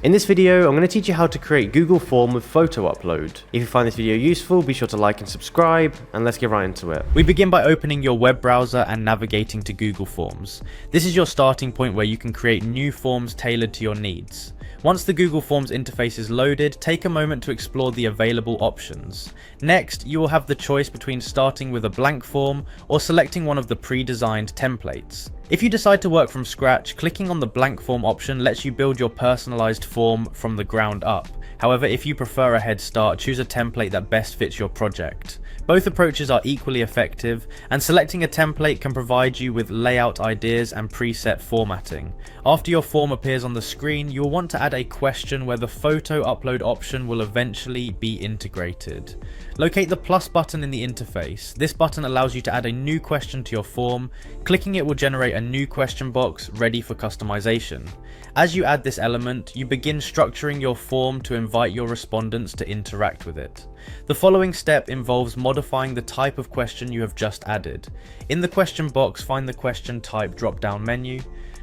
In this video, I'm going to teach you how to create Google Form with photo upload. If you find this video useful, be sure to like and subscribe, and let's get right into it. We begin by opening your web browser and navigating to Google Forms. This is your starting point where you can create new forms tailored to your needs. Once the Google Forms interface is loaded, take a moment to explore the available options. Next, you will have the choice between starting with a blank form or selecting one of the pre-designed templates. If you decide to work from scratch, clicking on the blank form option lets you build your personalized form from the ground up. However, if you prefer a head start, choose a template that best fits your project. Both approaches are equally effective, and selecting a template can provide you with layout ideas and preset formatting. After your form appears on the screen, you will want to add a question where the photo upload option will eventually be integrated. Locate the plus button in the interface. This button allows you to add a new question to your form. Clicking it will generate a new question box ready for customization. As you add this element, you begin structuring your form to invite your respondents to interact with it. The following step involves modifying the type of question you have just added. In the question box, find the question type drop-down menu.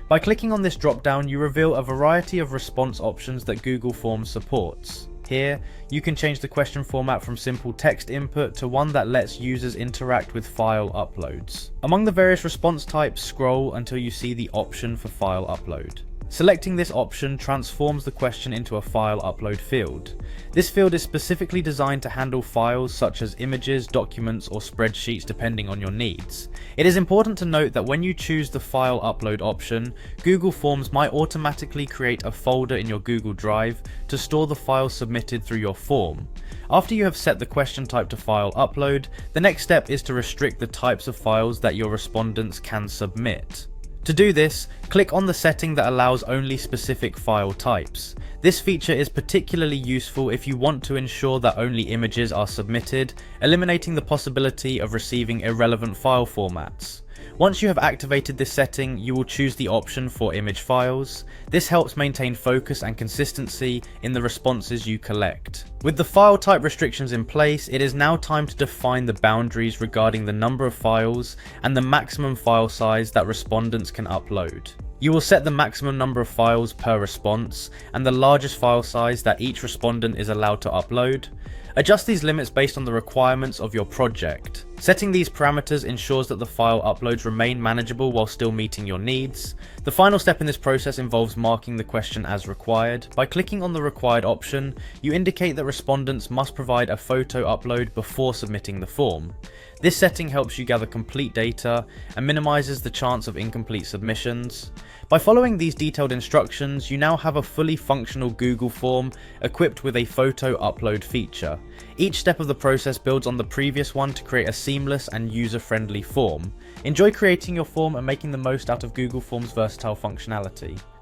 By clicking on this drop-down, you reveal a variety of response options that Google Forms supports. Here, you can change the question format from simple text input to one that lets users interact with file uploads. Among the various response types, scroll until you see the option for file upload. Selecting this option transforms the question into a file upload field. This field is specifically designed to handle files such as images, documents, or spreadsheets depending on your needs. It is important to note that when you choose the file upload option, Google Forms might automatically create a folder in your Google Drive to store the files submitted through your form. After you have set the question type to file upload, the next step is to restrict the types of files that your respondents can submit. To do this, click on the setting that allows only specific file types. This feature is particularly useful if you want to ensure that only images are submitted, eliminating the possibility of receiving irrelevant file formats. Once you have activated this setting, you will choose the option for image files. This helps maintain focus and consistency in the responses you collect. With the file type restrictions in place, it is now time to define the boundaries regarding the number of files and the maximum file size that respondents can upload. You will set the maximum number of files per response and the largest file size that each respondent is allowed to upload. Adjust these limits based on the requirements of your project. Setting these parameters ensures that the file uploads remain manageable while still meeting your needs. The final step in this process involves marking the question as required. By clicking on the required option, you indicate that respondents must provide a photo upload before submitting the form. This setting helps you gather complete data and minimizes the chance of incomplete submissions. By following these detailed instructions, you now have a fully functional Google form equipped with a photo upload feature. Each step of the process builds on the previous one to create a seamless and user-friendly form. Enjoy creating your form and making the most out of Google Forms' versatile functionality.